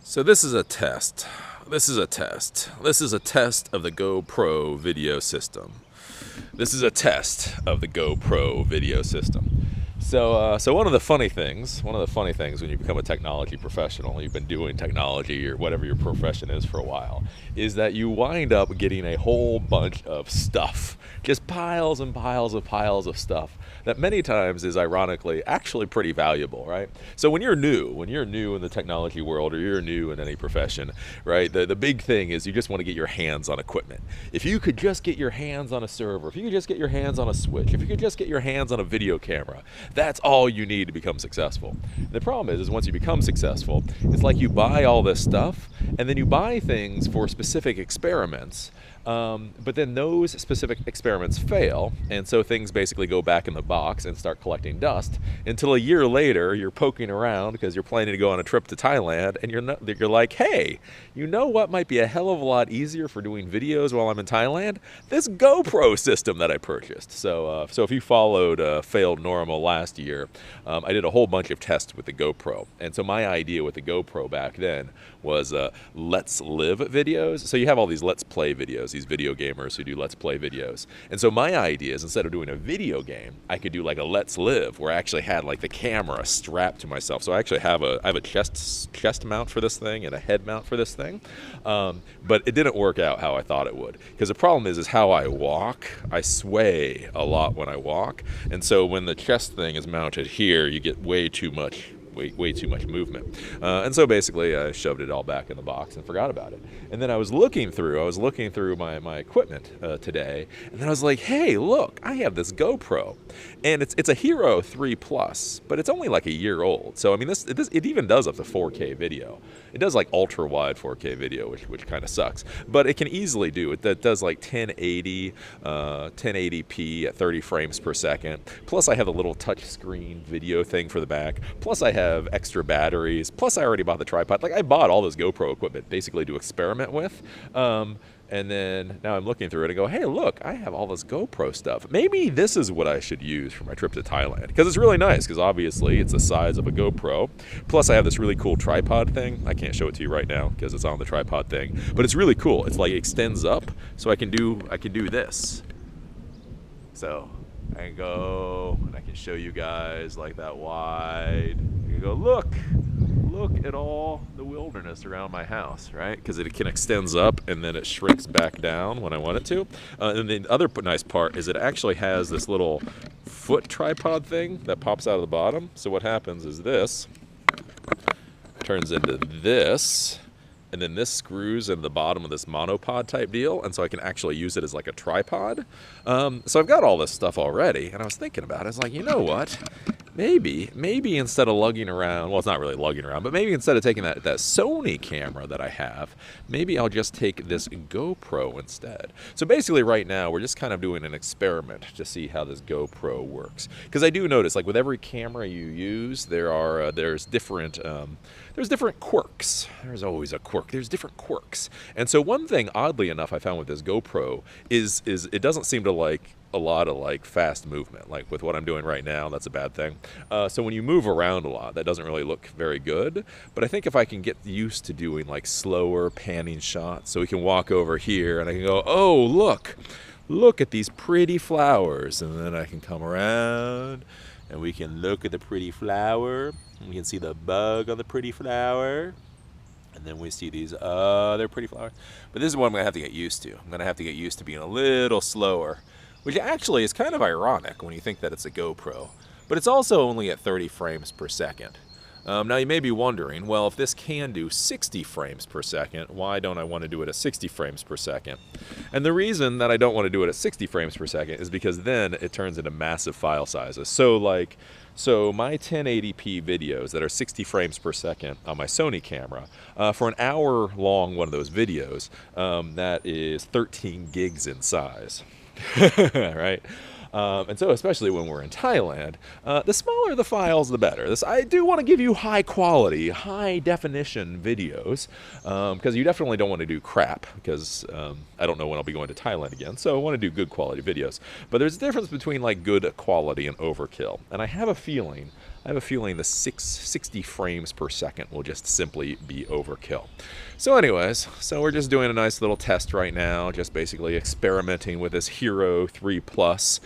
So this is a test. This is a test. This is a test of the GoPro video system. This is a test of the GoPro video system. So one of the funny things when you become a technology professional, you've been doing technology or whatever your profession is for a while, is that you wind up getting a whole bunch of stuff, just piles and piles of stuff that many times is ironically actually pretty valuable, right? So when you're new in the technology world or you're new in any profession, right, the big thing is you just want to get your hands on equipment. If you could just get your hands on a server, if you could just get your hands on a switch, if you could just get your hands on a video camera, that's all you need to become successful. And the problem is once you become successful, it's like you buy all this stuff and then you buy things for specific experiments. But then those specific experiments fail, and so things basically go back in the box and start collecting dust until a year later you're poking around because you're planning to go on a trip to Thailand, and you're like, hey, you know what might be a hell of a lot easier for doing videos while I'm in Thailand? This GoPro system that I purchased. So if you followed Failed Normal last year, I did a whole bunch of tests with the GoPro, and so my idea with the GoPro back then was Let's Live videos. So you have all these Let's Play videos, these video gamers who do Let's Play videos. And so my idea is instead of doing a video game, I could do like a Let's Live where I actually had like the camera strapped to myself. So I actually have a chest mount for this thing and a head mount for this thing. But it didn't work out how I thought it would. Because the problem is how I walk. I sway a lot when I walk. And so when the chest thing is mounted here, you get way too much movement. And so basically I shoved it all back in the box and forgot about it. And then I was looking through my equipment today, and then I was like, hey, look, I have this GoPro. And it's a Hero 3 Plus, but it's only like a year old. So I mean it even does up to 4K video. It does like ultra wide 4K video, which kind of sucks. But it can easily do it. That does like 1080, 1080p at 30 frames per second. Plus I have a little touch screen video thing for the back. Plus I have extra batteries. Plus I already bought the tripod. Like I bought all this GoPro equipment basically to experiment with. And then now I'm looking through it and go, hey, look, I have all this GoPro stuff. Maybe this is what I should use for my trip to Thailand. Because it's really nice, because obviously it's the size of a GoPro. Plus I have this really cool tripod thing. I can't show it to you right now because it's on the tripod thing. But it's really cool. It's like it extends up, so I can do this. So I can go and I can show you guys like that wide. I can go, look at all the wilderness around my house, right? Because it extends up and then it shrinks back down when I want it to. And the other nice part is it actually has this little foot tripod thing that pops out of the bottom. So what happens is this turns into this, and then this screws in the bottom of this monopod type deal, and so I can actually use it as like a tripod. So I've got all this stuff already, and I was thinking about it. I was like, you know what? Maybe instead of lugging around, well, it's not really lugging around, but maybe instead of taking that Sony camera that I have, maybe I'll just take this GoPro instead. So basically right now, we're just kind of doing an experiment to see how this GoPro works. Because I do notice, like with every camera you use, there's different quirks. There's always a quirk. There's different quirks. And so one thing, oddly enough, I found with this GoPro is it doesn't seem to like a lot of like fast movement. Like with what I'm doing right now, that's a bad thing. So when you move around a lot, that doesn't really look very good. But I think if I can get used to doing like slower panning shots, so we can walk over here and I can go, oh, look at these pretty flowers. And then I can come around and we can look at the pretty flower. And we can see the bug on the pretty flower. And then we see these other pretty flowers. But this is what I'm going to have to get used to. I'm going to have to get used to being a little slower, which actually is kind of ironic when you think that it's a GoPro. But it's also only at 30 frames per second. Now you may be wondering, well, if this can do 60 frames per second, why don't I want to do it at 60 frames per second? And the reason that I don't want to do it at 60 frames per second is because then it turns into massive file sizes. So my 1080p videos that are 60 frames per second on my Sony camera, for an hour long one of those videos, that is 13 gigs in size, right? And so especially when we're in Thailand, the smaller the files, the better. I do want to give you high quality, high definition videos, because you definitely don't want to do crap, because I don't know when I'll be going to Thailand again, so I want to do good quality videos. But there's a difference between like good quality and overkill, and I have a feeling the 60 frames per second will just simply be overkill. So anyways, so we're just doing a nice little test right now, just basically experimenting with this Hero 3 Plus.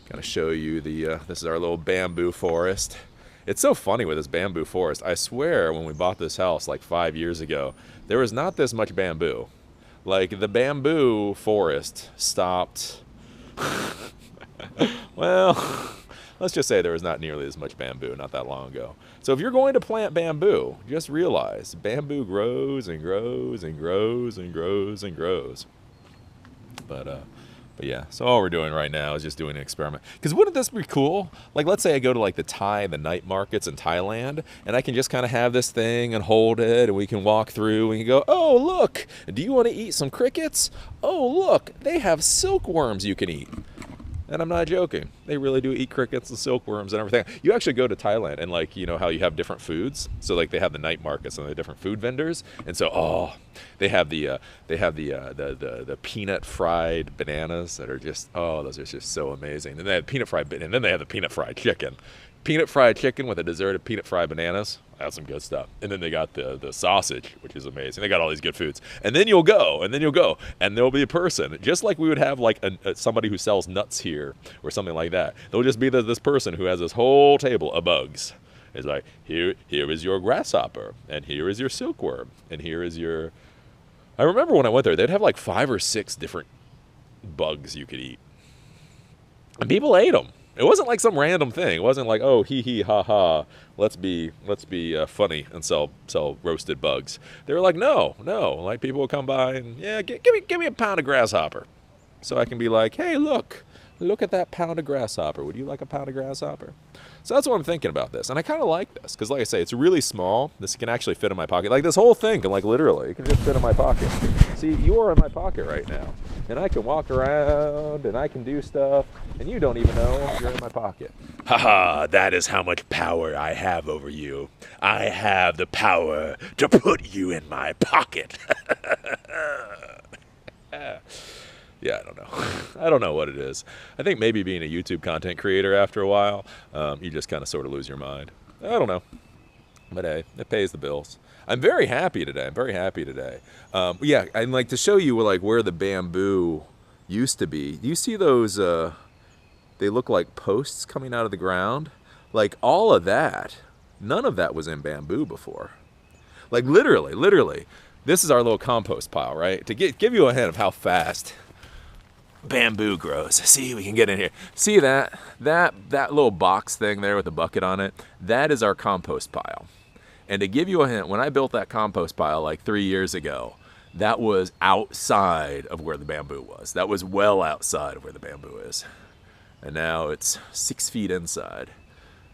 Gonna show you this is our little bamboo forest. It's so funny with this bamboo forest. I swear when we bought this house like 5 years ago, there was not this much bamboo. Like the bamboo forest stopped, well, let's just say there was not nearly as much bamboo not that long ago. So if you're going to plant bamboo, just realize bamboo grows and grows and grows and grows and grows. But yeah, so all we're doing right now is just doing an experiment. Because wouldn't this be cool? Like, let's say I go to like the night markets in Thailand, and I can just kind of have this thing and hold it, and we can walk through, and you go, oh, look, do you want to eat some crickets? Oh, look, they have silkworms you can eat. And I'm not joking. They really do eat crickets and silkworms and everything. You actually go to Thailand and like, you know how you have different foods? So like they have the night markets and the different food vendors. And so, oh, they have the peanut fried bananas that are just, oh, those are just so amazing. And they have and then they have the peanut fried chicken. Peanut fried chicken with a dessert of peanut fried bananas. That's some good stuff. And then they got the sausage, which is amazing. They got all these good foods. And then you'll go, and there'll be a person, just like we would have like somebody who sells nuts here or something like that. There'll just be this person who has this whole table of bugs. It's like, here is your grasshopper, and here is your silkworm, and here is your... I remember when I went there, they'd have like 5 or 6 different bugs you could eat. And people ate them. It wasn't like some random thing. It wasn't like, oh, hee hee ha ha, let's be funny and sell roasted bugs. They were like, no. Like people would come by and, yeah, give me a pound of grasshopper, so I can be like, hey, look at that pound of grasshopper. Would you like a pound of grasshopper? So that's what I'm thinking about this, and I kind of like this because, like I say, it's really small. This can actually fit in my pocket. Like this whole thing can, like, literally, it can just fit in my pocket. See, you are in my pocket right now, and I can walk around and I can do stuff, and you don't even know you're in my pocket. Haha, that is how much power I have over you. I have the power to put you in my pocket. Yeah, I don't know. I don't know what it is. I think maybe being a YouTube content creator after a while, you just kind of sort of lose your mind. I don't know. But hey, it pays the bills. I'm very happy today. Yeah, I'd like to show you like where the bamboo used to be. Do you see those, they look like posts coming out of the ground? Like all of that, none of that was in bamboo before. Like literally. This is our little compost pile, right? To give you a hint of how fast bamboo grows. See, we can get in here. See that little box thing there with the bucket on it? That is our compost pile. And to give you a hint, when I built that compost pile like 3 years ago, that was outside of where the bamboo was. That was well outside of where the bamboo is. And now it's 6 feet inside.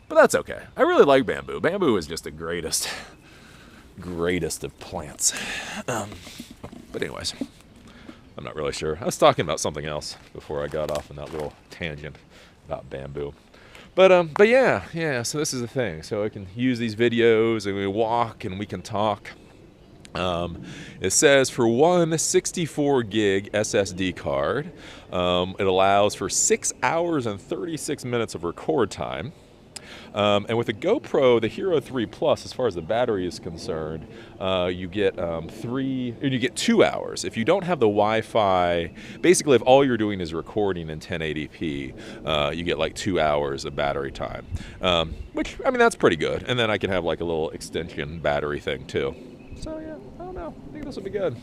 But that's okay. I really like bamboo. Bamboo is just the greatest of plants. But anyways, I'm not really sure. I was talking about something else before I got off on that little tangent about bamboo. But yeah, so this is the thing. So I can use these videos and we walk and we can talk. It says for one 64 gig SSD card, it allows for 6 hours and 36 minutes of record time. And with the GoPro, the Hero 3 Plus, as far as the battery is concerned, you get 2 hours. If you don't have the Wi-Fi, basically if all you're doing is recording in 1080p, you get like 2 hours of battery time, which, I mean, that's pretty good. And then I can have like a little extension battery thing too. So yeah, I don't know. I think this will be good.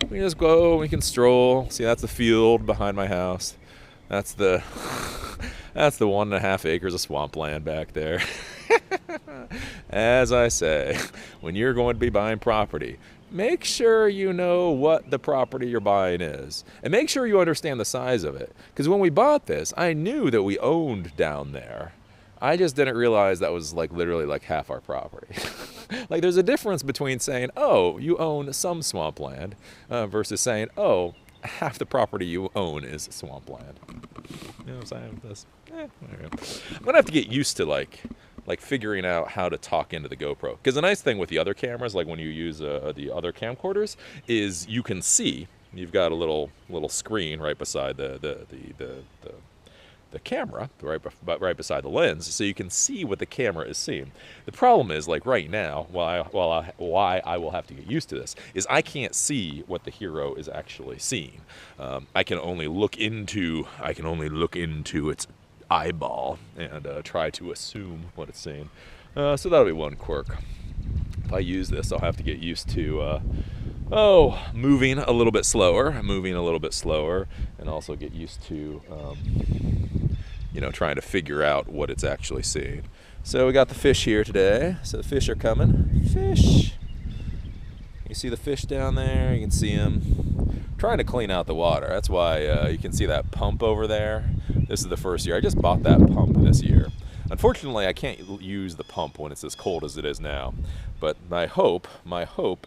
We can just go, we can stroll. See, that's the field behind my house. That's the 1.5 acres of swampland back there. As I say, when you're going to be buying property, make sure you know what the property you're buying is. And make sure you understand the size of it. Because when we bought this, I knew that we owned down there. I just didn't realize that was like literally like half our property. Like there's a difference between saying, oh, you own some swampland versus saying, oh, half the property you own is swampland. You know what I'm saying with this? I'm gonna have to get used to like figuring out how to talk into the GoPro. Because the nice thing with the other cameras, like when you use the other camcorders, is you can see. You've got a little screen right beside the camera, right beside the lens, so you can see what the camera is seeing. The problem is, like right now, why I will have to get used to this, is I can't see what the hero is actually seeing. I can only look into its eyeball and try to assume what it's seeing. So that'll be one quirk. If I use this, I'll have to get used to moving a little bit slower, and also get used to trying to figure out what it's actually seeing. So we got the fish here today. So the fish are coming. Fish. You see the fish down there? You can see them. Trying to clean out the water. That's why you can see that pump over there. This is the first year. I just bought that pump this year. Unfortunately, I can't use the pump when it's as cold as it is now. But my hope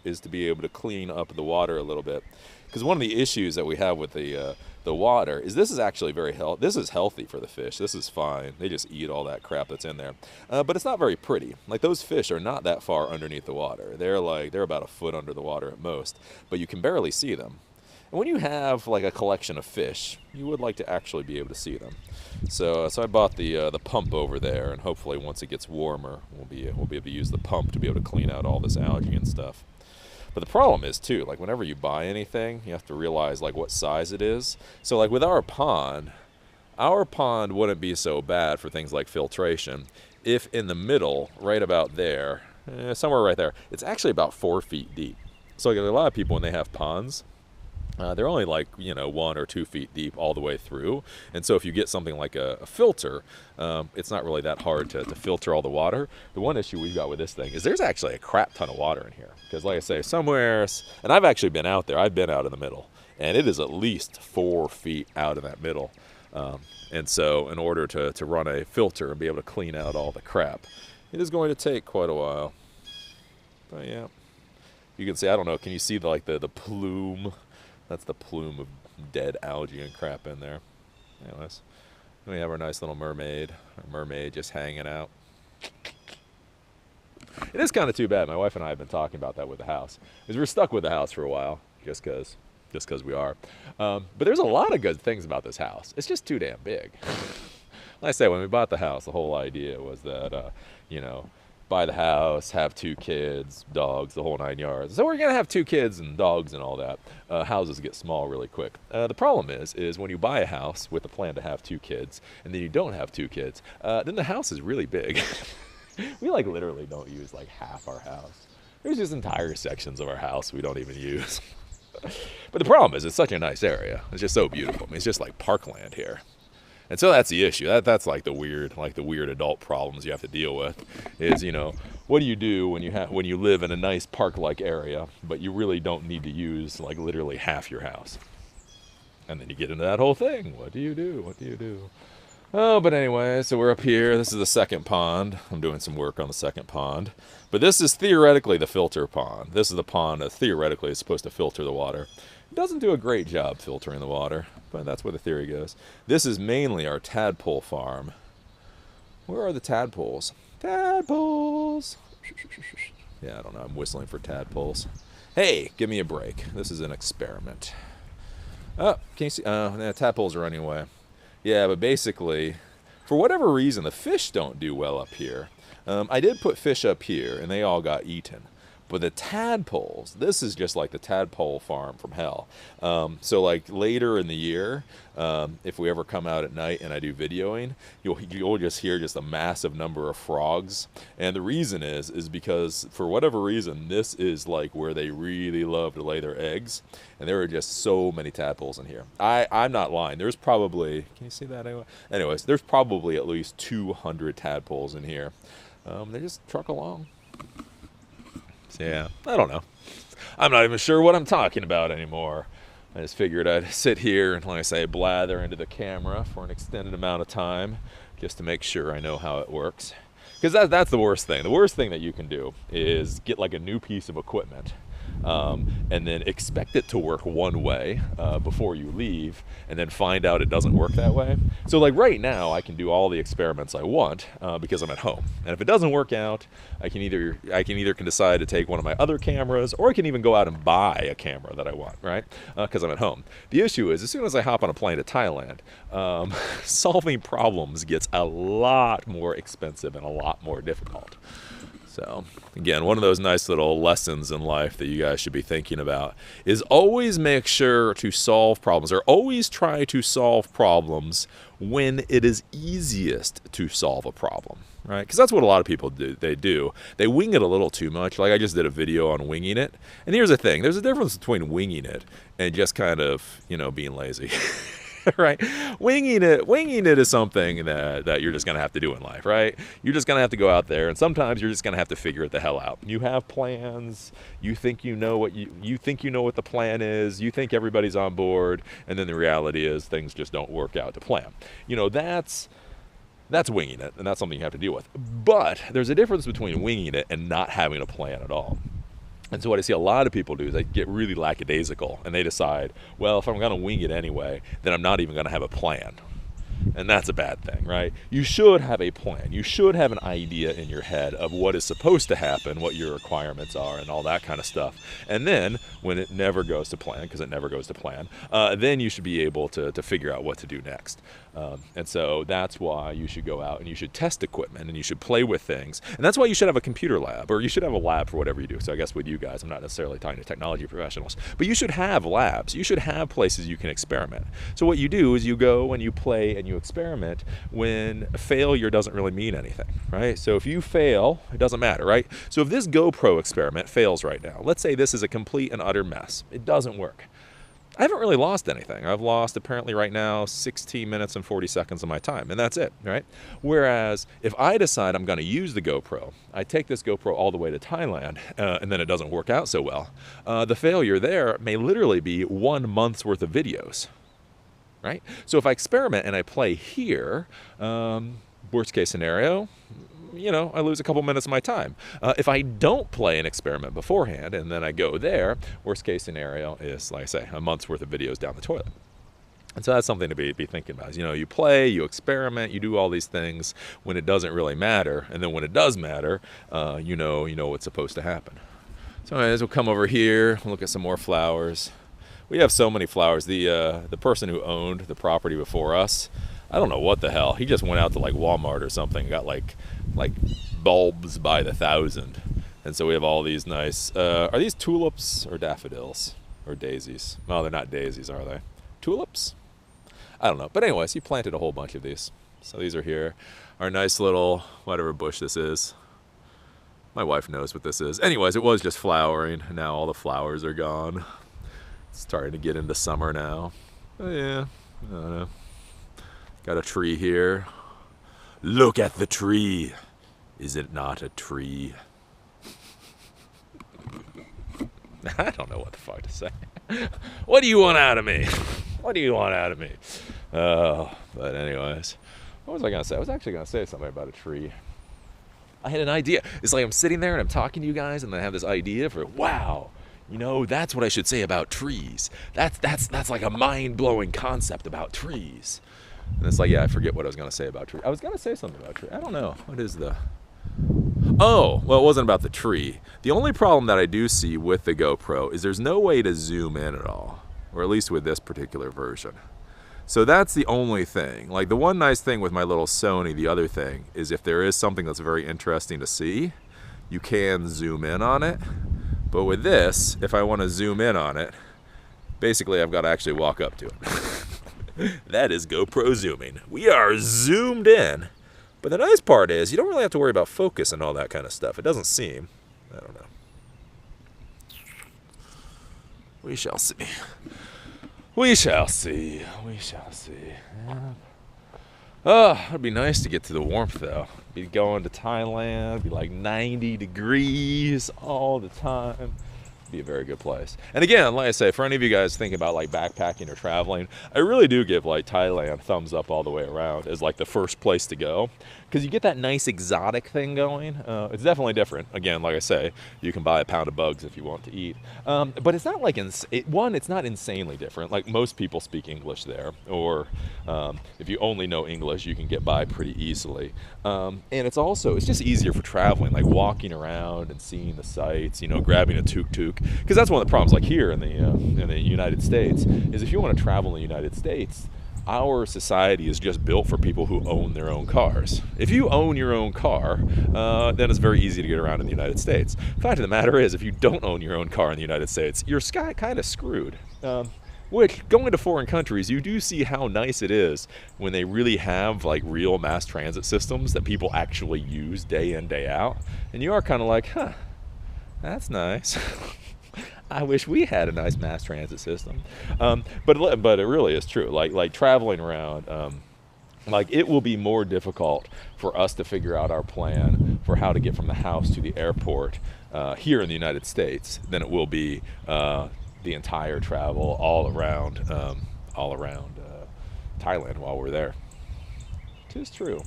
is to be able to clean up the water a little bit. Because one of the issues that we have with the water is this is actually this is healthy for the fish. This is fine. They just eat all that crap that's in there. But it's not very pretty. Like those fish are not that far underneath the water. They're about a foot under the water at most. But you can barely see them. And when you have like a collection of fish, you would like to actually be able to see them. So I bought the pump over there, and hopefully once it gets warmer, we'll be able to use the pump to be able to clean out all this algae and stuff. But the problem is too, like whenever you buy anything, you have to realize like what size it is. So like with our pond wouldn't be so bad for things like filtration if in the middle, right about there, somewhere right there, it's actually about 4 feet deep. So like, a lot of people when they have ponds, they're only like 1 or 2 feet deep all the way through, and so if you get something like a filter, it's not really that hard to filter all the water. The one issue we've got with this thing is there's actually a crap ton of water in here, because like I say, somewhere, and I've actually been out there, I've been out in the middle, and it is at least 4 feet out in that middle, and so in order to run a filter and be able to clean out all the crap, it is going to take quite a while. But yeah, you can see, I don't know, can you see the plume? That's the plume of dead algae and crap in there. Anyways, we have our nice little mermaid just hanging out. It is kind of too bad. My wife and I have been talking about that with the house, because we're stuck with the house for a while, just because we are. But there's a lot of good things about this house. It's just too damn big. Like I say, when we bought the house, the whole idea was that, buy the house, have 2 kids, dogs, the whole 9 yards. So we're going to have 2 kids and dogs and all that. Houses get small really quick. The problem is when you buy a house with a plan to have 2 kids, and then you don't have 2 kids, then the house is really big. We like literally don't use like half our house. There's just entire sections of our house we don't even use. But the problem is it's such a nice area. It's just so beautiful. I mean, it's just like parkland here. And so that's the issue. That's like the weird adult problems you have to deal with. Is what do you do when you live in a nice park-like area, but you really don't need to use like literally half your house? And then you get into that whole thing. What do you do? What do you do? Oh, but anyway, so we're up here. This is the second pond. I'm doing some work on the second pond. But this is theoretically the filter pond. This is the pond that theoretically is supposed to filter the water. It doesn't do a great job filtering the water, but that's where the theory goes. This is mainly our tadpole farm. Where are the tadpoles? Tadpoles! Yeah, I don't know. I'm whistling for tadpoles. Hey, give me a break. This is an experiment. Oh, can you see? The tadpoles are running away. Yeah, but basically, for whatever reason, the fish don't do well up here. I did put fish up here, and they all got eaten. But the tadpoles, this is just like the tadpole farm from hell. So like later in the year, if we ever come out at night and I do videoing, you'll just hear just a massive number of frogs. And the reason is because for whatever reason, this is like where they really love to lay their eggs. And there are just so many tadpoles in here. I'm not lying. There's probably, can you see that anyway? Anyways, there's probably at least 200 tadpoles in here. They just truck along. Yeah, I don't know. I'm not even sure what I'm talking about anymore. I just figured I'd sit here and, like I say, blather into the camera for an extended amount of time just to make sure I know how it works. Because that's the worst thing. The worst thing that you can do is get like a new piece of equipment and then expect it to work one way before you leave, and then find out it doesn't work that way. So like right now, I can do all the experiments I want because I'm at home. And if it doesn't work out, I can either decide to take one of my other cameras, or I can even go out and buy a camera that I want, right? Because I'm at home. The issue is, as soon as I hop on a plane to Thailand, solving problems gets a lot more expensive and a lot more difficult. So again, one of those nice little lessons in life that you guys should be thinking about is always make sure to solve problems, or always try to solve problems when it is easiest to solve a problem, right? Because that's what a lot of people do. They wing it a little too much. Like I just did a video on winging it. And here's the thing. There's a difference between winging it and just kind of, being lazy. Right? Winging it is something that you're just going to have to do in life, right? You're just going to have to go out there, and sometimes you're just going to have to figure it the hell out. You have plans, you think you know what the plan is, you think everybody's on board, and then the reality is things just don't work out to plan. That's winging it, and that's something you have to deal with. But there's a difference between winging it and not having a plan at all. And so what I see a lot of people do is they get really lackadaisical, and they decide, well, if I'm going to wing it anyway, then I'm not even going to have a plan. And that's a bad thing, right? You should have a plan. You should have an idea in your head of what is supposed to happen, what your requirements are, and all that kind of stuff. And then, when it never goes to plan, because it never goes to plan, then you should be able to figure out what to do next. And so that's why you should go out and you should test equipment and you should play with things. And that's why you should have a computer lab, or you should have a lab for whatever you do. So I guess with you guys, I'm not necessarily talking to technology professionals, but you should have labs. You should have places you can experiment. So what you do is you go and you play and you experiment when failure doesn't really mean anything, right? So if you fail, it doesn't matter, right? So if this GoPro experiment fails right now, let's say this is a complete and utter mess. It doesn't work. I haven't really lost anything. I've lost, apparently right now, 16 minutes and 40 seconds of my time, and that's it, right? Whereas, if I decide I'm going to use the GoPro, I take this GoPro all the way to Thailand, and then it doesn't work out so well, the failure there may literally be 1 month's worth of videos, right? So if I experiment and I play here, worst case scenario, I lose a couple minutes of my time. If I don't play an experiment beforehand and then I go there, worst case scenario is, like I say, a month's worth of videos down the toilet. And so that's something to be thinking about. You play, you experiment, you do all these things when it doesn't really matter, and then when it does matter, you know what's supposed to happen. So anyways, we'll come over here, look at some more flowers. We have so many flowers. The person who owned the property before us, I don't know what the hell. He just went out to like Walmart or something and got like bulbs by the thousand. And so we have all these nice, are these tulips or daffodils or daisies? No, they're not daisies, are they? Tulips? I don't know. But anyways, he planted a whole bunch of these. So these are here. Our nice little, whatever bush this is. My wife knows what this is. Anyways, it was just flowering. Now all the flowers are gone. It's starting to get into summer now. Oh, yeah, I don't know. Got a tree here. Look at the tree. Is it not a tree? I don't know what the fuck to say. What do you want out of me? What do you want out of me? But anyways, what was I going to say? I was actually going to say something about a tree. I had an idea. It's like I'm sitting there and I'm talking to you guys and I have this idea for, wow, that's what I should say about trees. That's like a mind-blowing concept about trees. And it's like, yeah, I forget what I was going to say about tree. I was going to say something about tree. I don't know. What is the... Oh, well, it wasn't about the tree. The only problem that I do see with the GoPro is there's no way to zoom in at all. Or at least with this particular version. So that's the only thing. Like, the one nice thing with my little Sony, the other thing, is if there is something that's very interesting to see, you can zoom in on it. But with this, if I want to zoom in on it, basically I've got to actually walk up to it. That is GoPro zooming. We are zoomed in. But the nice part is you don't really have to worry about focus and all that kind of stuff. It doesn't seem. I don't know. We shall see. We shall see. We shall see. Yeah. Oh, it'd be nice to get to the warmth, though. Be going to Thailand. Be like 90 degrees all the time. Be a very good place. And again, like I say, for any of you guys thinking about like backpacking or traveling, I really do give like Thailand thumbs up all the way around as like the first place to go, because you get that nice exotic thing going. It's definitely different. Again, like I say, you can buy a pound of bugs if you want to eat. But it's not like, it's not insanely different. Like most people speak English there, or if you only know English, you can get by pretty easily. And it's just easier for traveling, like walking around and seeing the sights, grabbing a tuk-tuk. Because that's one of the problems, like here in the United States, is if you want to travel in the United States, our society is just built for people who own their own cars. If you own your own car, then it's very easy to get around in the United States. The fact of the matter is, if you don't own your own car in the United States, you're kind of screwed. Which, going to foreign countries, you do see how nice it is when they really have like real mass transit systems that people actually use day in, day out. And you are kind of like, huh, that's nice. I wish we had a nice mass transit system. But it really is true. Like traveling around, like it will be more difficult for us to figure out our plan for how to get from the house to the airport here in the United States than it will be the entire travel all around Thailand while we're there. 'Tis true.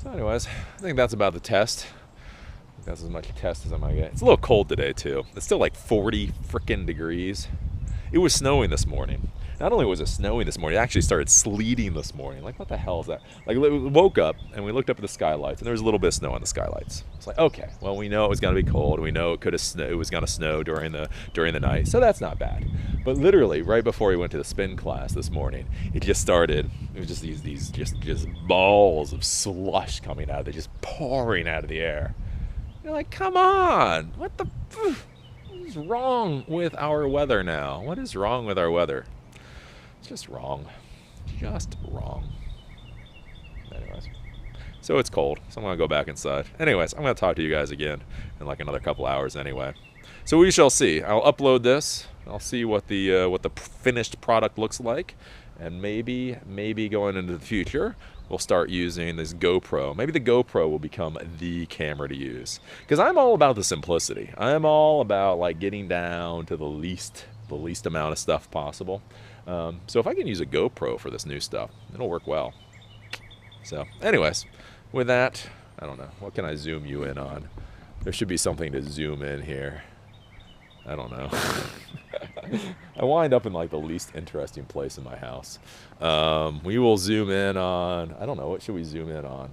So anyways, I think that's about the test. That's as much a test as I might get. It's a little cold today too. It's still like 40 frickin' degrees. It was snowing this morning. Not only was it snowing this morning, it actually started sleeting this morning. Like, what the hell is that? Like, we woke up and we looked up at the skylights, and there was a little bit of snow on the skylights. It's like, okay, well, we know it was gonna be cold. We know it was gonna snow during the night, so that's not bad. But literally, right before we went to the spin class this morning, it just started. It was just these just balls of slush coming out. They're just pouring out of the air. You're like, come on, what is wrong with our weather now? What is wrong with our weather? It's just wrong. Anyways, so it's cold, so I'm gonna go back inside. Anyways, I'm gonna talk to you guys again in like another couple hours anyway. So we shall see. I'll upload this. I'll see what the finished product looks like, and maybe going into the future, we'll start using this GoPro. Maybe the GoPro will become the camera to use. Because I'm all about the simplicity. I'm all about like getting down to the least amount of stuff possible. So if I can use a GoPro for this new stuff, it'll work well. So anyways, with that, I don't know. What can I zoom you in on? There should be something to zoom in here. I don't know. I wind up in like the least interesting place in my house. We will zoom in on, I don't know, what should we zoom in on?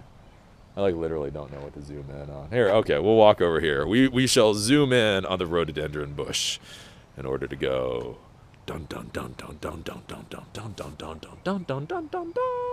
I like literally don't know what to zoom in on. Here, okay, we'll walk over here. We shall zoom in on the rhododendron bush in order to go dun dun dun dun dun dun dun dun dun dun dun dun dun dun dun dun dun.